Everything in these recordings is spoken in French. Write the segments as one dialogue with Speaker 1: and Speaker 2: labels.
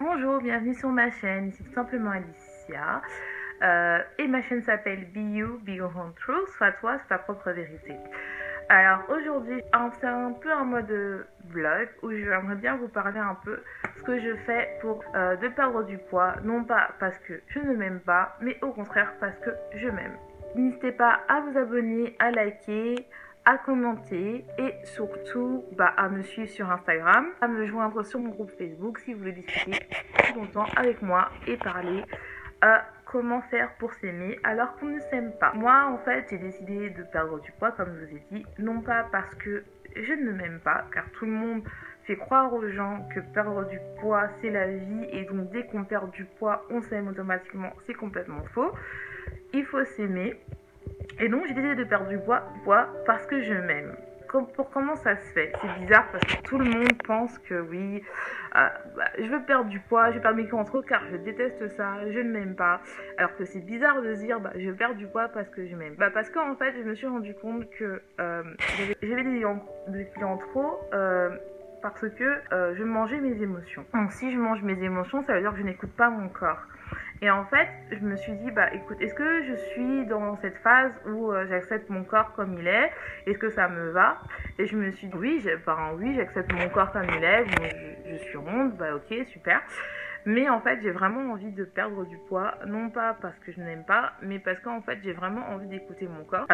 Speaker 1: Bonjour, bienvenue sur ma chaîne, ici tout simplement Alicia. Et ma chaîne s'appelle Be You, Be Your Own Truth, soit toi, c'est ta propre vérité. Alors aujourd'hui, c'est un peu un mode vlog où j'aimerais bien vous parler un peu ce que je fais pour de perdre du poids, non pas parce que je ne m'aime pas, mais au contraire parce que je m'aime. N'hésitez pas à vous abonner, à liker, à commenter et surtout à me suivre sur Instagram, à me joindre sur mon groupe Facebook si vous voulez discuter plus longtemps avec moi et parler comment faire pour s'aimer alors qu'on ne s'aime pas. Moi en fait j'ai décidé de perdre du poids comme je vous ai dit, non pas parce que je ne m'aime pas, car tout le monde fait croire aux gens que perdre du poids c'est la vie et donc dès qu'on perd du poids on s'aime automatiquement, c'est complètement faux. Il faut s'aimer. Et donc j'ai décidé de perdre du poids parce que je m'aime. Comment ça se fait? C'est bizarre parce que tout le monde pense que oui, je veux perdre du poids, je veux perdre mes kilos en trop car je déteste ça, je ne m'aime pas. Alors que c'est bizarre de se dire je veux perdre du poids parce que je m'aime. Parce qu'en fait je me suis rendu compte que j'avais des kilos en trop. Parce que je mangeais mes émotions. Donc si je mange mes émotions, ça veut dire que je n'écoute pas mon corps. Et en fait, je me suis dit, écoute, est-ce que je suis dans cette phase où j'accepte mon corps comme il est? Est-ce que ça me va? Et je me suis dit, oui, j'accepte mon corps comme il est. Bon, je suis ronde, ok, super. Mais en fait, j'ai vraiment envie de perdre du poids, non pas parce que je n'aime pas, mais parce qu'en fait, j'ai vraiment envie d'écouter mon corps.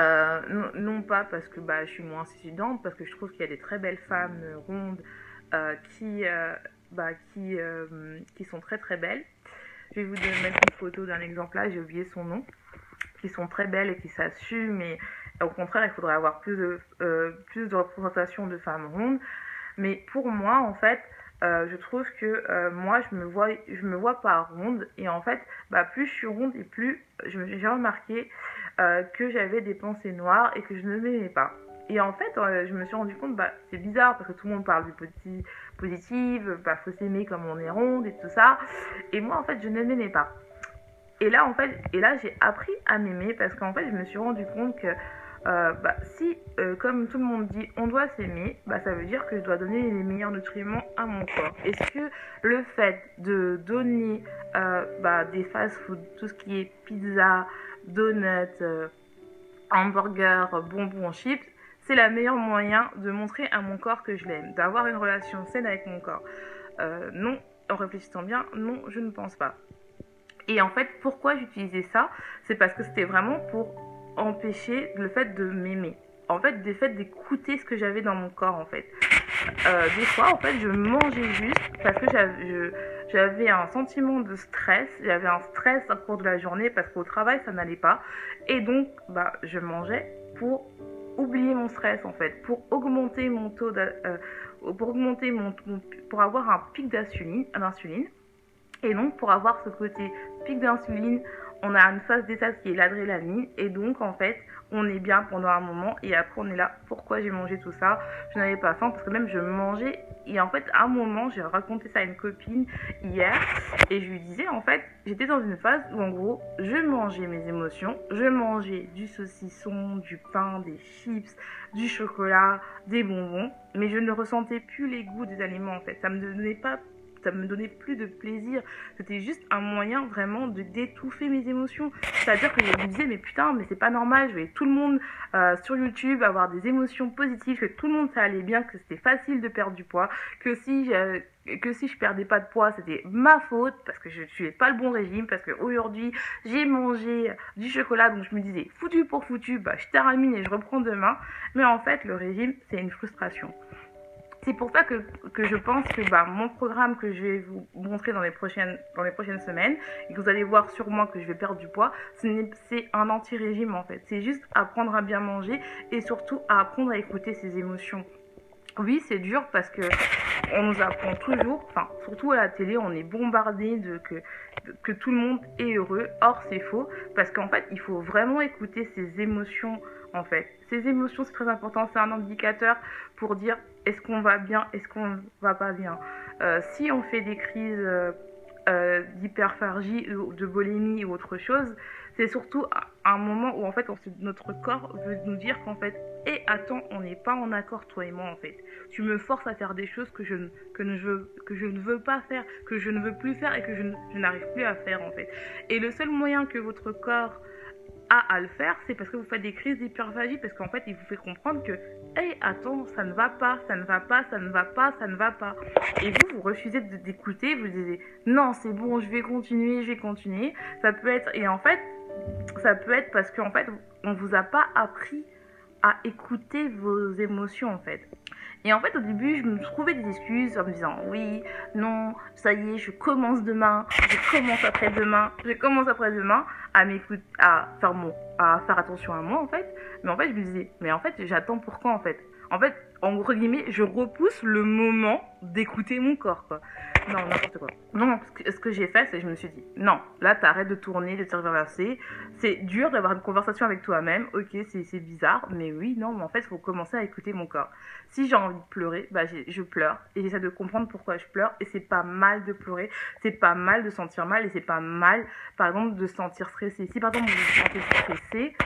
Speaker 1: Non pas parce que je suis moins séduisante, parce que je trouve qu'il y a des très belles femmes rondes qui sont très très belles. Je vais vous mettre une photo d'un exemple là, j'ai oublié son nom, qui sont très belles et qui s'assument, mais au contraire, il faudrait avoir plus de représentation de femmes rondes. Mais pour moi, en fait, je trouve que moi, je me vois pas ronde. Et en fait, plus je suis ronde et plus j'ai remarqué que j'avais des pensées noires et que je ne m'aimais pas. Et en fait, je me suis rendu compte, c'est bizarre parce que tout le monde parle du positif, faut s'aimer comme on est ronde et tout ça. Et moi, en fait, je ne m'aimais pas. Et là, j'ai appris à m'aimer parce qu'en fait, je me suis rendu compte que si, comme tout le monde dit, on doit s'aimer, ça veut dire que je dois donner les meilleurs nutriments à mon corps. Est-ce que le fait de donner des fast-food, tout ce qui est pizza, donuts, hamburgers, bonbons, chips, c'est le meilleur moyen de montrer à mon corps que je l'aime, d'avoir une relation saine avec mon corps? Non, en réfléchissant bien, non, je ne pense pas. Et en fait, pourquoi j'utilisais ça? C'est parce que c'était vraiment pour empêcher le fait de m'aimer. En fait, le fait d'écouter ce que j'avais dans mon corps, en fait. Des fois, en fait, je mangeais juste parce que j'avais un sentiment de stress. J'avais un stress au cours de la journée parce qu'au travail, ça n'allait pas. Et donc, je mangeais pour oublier mon stress, en fait. Pour augmenter mon taux pour avoir un pic d'insuline. Et donc, pour avoir ce côté pic d'insuline, on a une phase d'état qui est l'adrénaline. Et donc, en fait, on est bien pendant un moment. Et après, on est là. Pourquoi j'ai mangé tout ça? Je n'avais pas faim parce que même je mangeais. Et en fait, à un moment, j'ai raconté ça à une copine hier. Et je lui disais, en fait, j'étais dans une phase où, en gros, je mangeais mes émotions. Je mangeais du saucisson, du pain, des chips, du chocolat, des bonbons. Mais je ne ressentais plus les goûts des aliments, en fait. Ça me donnait plus de plaisir. C'était juste un moyen vraiment de d'étouffer mes émotions. C'est-à-dire que je me disais, mais putain, mais c'est pas normal, je voyais tout le monde sur YouTube avoir des émotions positives, que tout le monde ça allait bien, que c'était facile de perdre du poids, que si je perdais pas de poids, c'était ma faute, parce que je ne suivais pas le bon régime, parce qu'aujourd'hui, j'ai mangé du chocolat, donc je me disais, foutu pour foutu, je termine et je reprends demain. Mais en fait, le régime, c'est une frustration. C'est pour ça que je pense que mon programme que je vais vous montrer dans les prochaines semaines, et que vous allez voir sûrement que je vais perdre du poids, c'est un anti-régime en fait. C'est juste apprendre à bien manger et surtout à apprendre à écouter ses émotions. Oui, c'est dur parce que on nous apprend toujours, surtout à la télé, on est bombardé que tout le monde est heureux. Or, c'est faux parce qu'en fait, il faut vraiment écouter ses émotions. En fait, ces émotions, c'est très important. C'est un indicateur pour dire est-ce qu'on va bien, est-ce qu'on va pas bien. Si on fait des crises d'hyperphagie ou de boulimie ou autre chose, c'est surtout un moment où en fait notre corps veut nous dire qu'en fait, et attends, on n'est pas en accord toi et moi en fait. Tu me forces à faire des choses que je ne veux pas faire, que je ne veux plus faire et que je n'arrive plus à faire en fait. Et le seul moyen que votre corps à le faire, c'est parce que vous faites des crises d'hyperphagie, parce qu'en fait, il vous fait comprendre que, hey, attends, ça ne va pas, ça ne va pas, ça ne va pas, ça ne va pas. Et vous refusez d'écouter, vous disiez, non, c'est bon, je vais continuer, je vais continuer. Ça peut être, et en fait, ça peut être parce qu'en fait, on vous a pas appris à écouter vos émotions, en fait. Et en fait, au début, je me trouvais des excuses en me disant oui, non, ça y est, je commence demain, je commence après-demain à m'écouter, à faire attention à moi en fait. Mais en fait, je me disais, mais en fait, j'attends pourquoi en fait. En fait, en gros guillemets, je repousse le moment d'écouter mon corps quoi. Non, n'importe quoi. Non, ce que j'ai fait, c'est que je me suis dit, non, là, t'arrêtes de tourner, de te reverser. C'est dur d'avoir une conversation avec toi-même. Ok, c'est bizarre, mais oui, non, mais en fait, il faut commencer à écouter mon corps. Si j'ai envie de pleurer, bah, je pleure et j'essaie de comprendre pourquoi je pleure. Et c'est pas mal de pleurer, c'est pas mal de sentir mal et c'est pas mal, par exemple, de se sentir stressé. Si par exemple vous vous sentez stressé,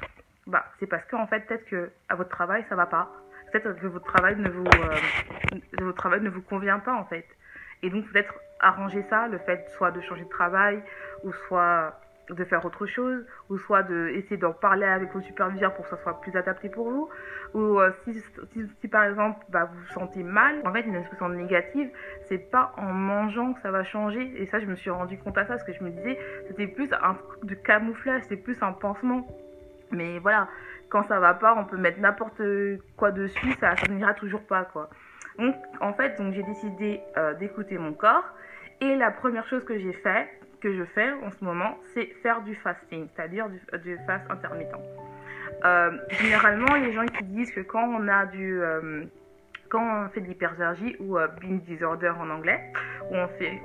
Speaker 1: bah, c'est parce qu'en fait, peut-être que à votre travail, ça va pas. Peut-être que votre travail ne vous convient pas en fait. Et donc peut-être arranger ça, le fait soit de changer de travail, ou soit de faire autre chose, ou soit d'essayer d'en parler avec vos superviseurs pour que ça soit plus adapté pour vous, ou si par exemple bah, vous vous sentez mal, en fait une expression négative, c'est pas en mangeant que ça va changer, et ça je me suis rendu compte à ça, parce que je me disais, c'était plus un truc de camouflage, c'était plus un pansement, mais voilà, quand ça va pas, on peut mettre n'importe quoi dessus, ça n'ira toujours pas quoi. Donc en fait, donc j'ai décidé d'écouter mon corps. Et la première chose que je fais en ce moment, c'est faire du fasting, c'est-à-dire du fast intermittent. Généralement, les gens qui disent que quand on fait de l'hyperphagie ou binge disorder en anglais, où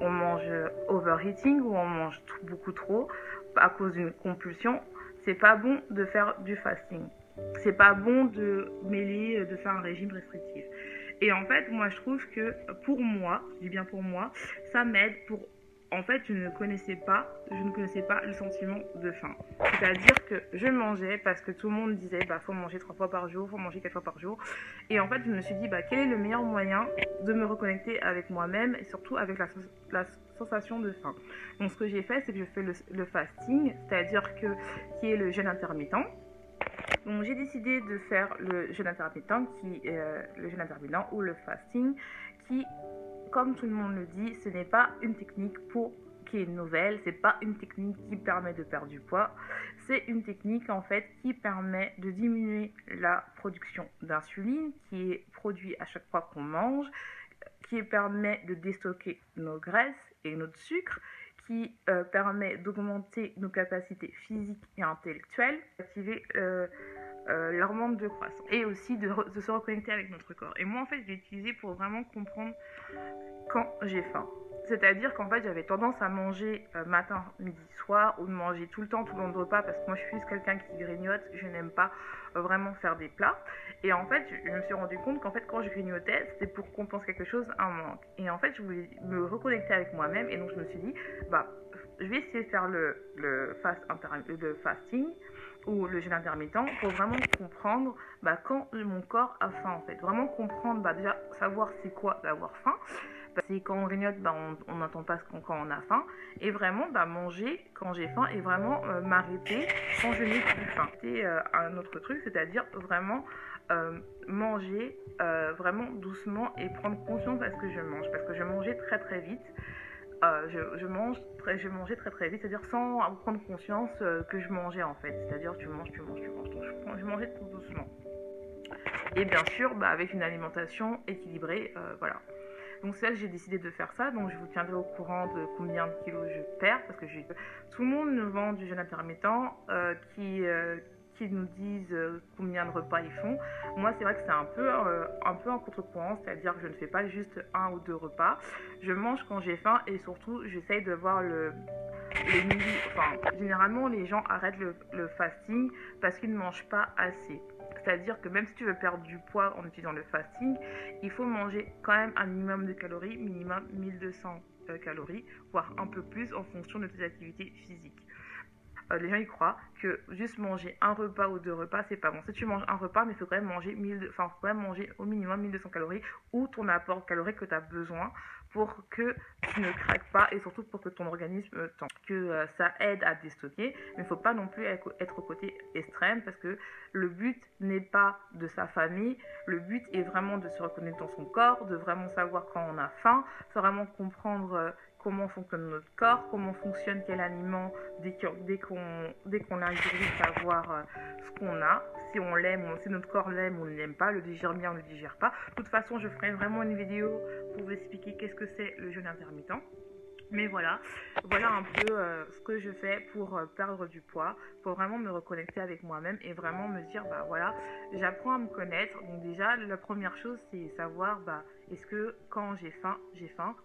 Speaker 1: on mange overeating, où on mange beaucoup trop à cause d'une compulsion, c'est pas bon de faire du fasting. C'est pas bon de de faire un régime restrictif. Et en fait, moi, je trouve que pour moi, je dis bien pour moi, ça m'aide pour... En fait, je ne connaissais pas le sentiment de faim. C'est-à-dire que je mangeais parce que tout le monde disait, bah, faut manger 3 fois par jour, faut manger 4 fois par jour. Et en fait, je me suis dit, bah, quel est le meilleur moyen de me reconnecter avec moi-même et surtout avec la sensation de faim. Donc, ce que j'ai fait, c'est que je fais le fasting, c'est-à-dire qui est le jeûne intermittent. Donc j'ai décidé de faire le jeûne intermittent, le jeûne intermittent ou le fasting, qui, comme tout le monde le dit, ce n'est pas une technique qui est nouvelle, c'est pas une technique qui permet de perdre du poids, c'est une technique en fait qui permet de diminuer la production d'insuline qui est produite à chaque fois qu'on mange, qui permet de déstocker nos graisses et notre sucre, qui permet d'augmenter nos capacités physiques et intellectuelles, d'activer l'hormone de croissance et aussi de se reconnecter avec notre corps. Et moi en fait je l'ai utilisé pour vraiment comprendre quand j'ai faim. C'est-à-dire qu'en fait j'avais tendance à manger matin, midi, soir, ou de manger tout le temps, tout le long de repas, parce que moi je suis quelqu'un qui grignote, je n'aime pas vraiment faire des plats. Et en fait je me suis rendu compte qu'en fait quand je grignotais, c'était pour compenser quelque chose, un manque. Et en fait je voulais me reconnecter avec moi-même, et donc je me suis dit, bah je vais essayer de faire le fasting ou le jeûne intermittent pour vraiment comprendre bah, quand mon corps a faim en fait. Vraiment comprendre, bah, déjà savoir c'est quoi d'avoir faim. Parce que quand on grignote, bah, on n'entend pas quand on a faim. Et vraiment bah, manger quand j'ai faim et vraiment m'arrêter quand je n'ai plus faim. C'est un autre truc, c'est-à-dire vraiment manger vraiment doucement et prendre conscience de ce que je mange. Parce que je mangeais très très vite. Je mangeais très très vite, c'est-à-dire sans prendre conscience que je mangeais en fait. C'est-à-dire tu manges. Donc je mangeais tout doucement. Et bien sûr, bah, avec une alimentation équilibrée, voilà. Donc c'est là que j'ai décidé de faire ça. Donc je vous tiendrai au courant de combien de kilos je perds, parce que tout le monde nous vend du jeûne intermittent qui nous disent combien de repas ils font. Moi, c'est vrai que c'est un peu un contre-courant, c'est-à-dire que je ne fais pas juste 1 ou 2 repas. Je mange quand j'ai faim et surtout, j'essaye de voir le midi. Enfin, généralement, les gens arrêtent le fasting parce qu'ils ne mangent pas assez. C'est-à-dire que même si tu veux perdre du poids en utilisant le fasting, il faut manger quand même un minimum de calories, minimum 1200 calories, voire un peu plus en fonction de tes activités physiques. Les gens y croient que juste manger un repas ou deux repas, c'est pas bon. Si tu manges un repas, mais il faut quand même manger faut quand même manger au minimum 1200 calories ou ton apport calorique que tu as besoin pour que tu ne craques pas et surtout pour que ton organisme tente. Que ça aide à déstocker, mais il ne faut pas non plus être au côté extrême parce que le but n'est pas de s'affamer, le but est vraiment de se reconnaître dans son corps, de vraiment savoir quand on a faim, de vraiment comprendre comment fonctionne notre corps, comment fonctionne quel aliment dès qu'on arrive à savoir ce qu'on a, si on l'aime, si notre corps l'aime ou ne l'aime pas, le digère bien ou ne le digère pas. De toute façon, je ferai vraiment une vidéo pour vous expliquer qu'est-ce que c'est le jeûne intermittent. Mais voilà un peu ce que je fais pour perdre du poids, pour vraiment me reconnecter avec moi-même et vraiment me dire, bah voilà, j'apprends à me connaître. Donc déjà, la première chose, c'est savoir, bah, est-ce que quand j'ai faim,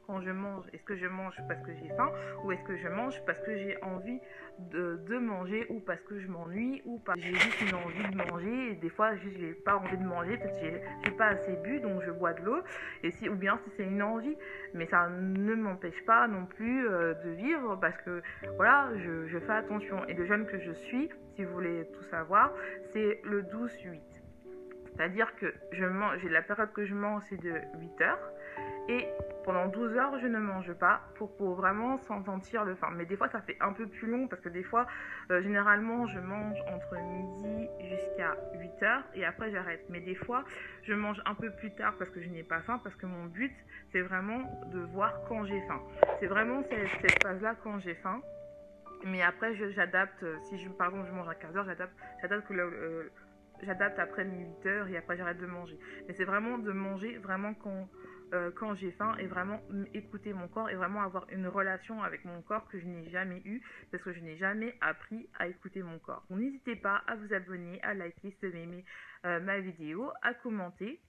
Speaker 1: quand je mange, est-ce que je mange parce que j'ai faim ou est-ce que je mange parce que j'ai envie de manger ou parce que je m'ennuie ou parce que j'ai juste une envie de manger et des fois, juste, j'ai pas envie de manger, peut-être j'ai pas assez bu, donc je bois de l'eau, ou bien si c'est une envie, mais ça ne m'empêche pas non plus de vivre parce que voilà, je fais attention. Et le jeûne que je suis, si vous voulez tout savoir, c'est le 12-8. C'est-à-dire que la période que je mange, c'est de 8 heures. Et pendant 12 heures, je ne mange pas pour vraiment sentir le faim. Mais des fois, ça fait un peu plus long parce que des fois, généralement, je mange entre midi jusqu'à 8 heures et après, j'arrête. Mais des fois, je mange un peu plus tard parce que je n'ai pas faim, parce que mon but, c'est vraiment de voir quand j'ai faim. C'est vraiment cette phase-là quand j'ai faim. Mais après, j'adapte. Si par exemple, je mange à 15 heures, j'adapte après 8 heures et après j'arrête de manger. Mais c'est vraiment de manger vraiment quand j'ai faim et vraiment écouter mon corps et vraiment avoir une relation avec mon corps que je n'ai jamais eue parce que je n'ai jamais appris à écouter mon corps. Donc n'hésitez pas à vous abonner, à liker, si vous aimez ma vidéo, à commenter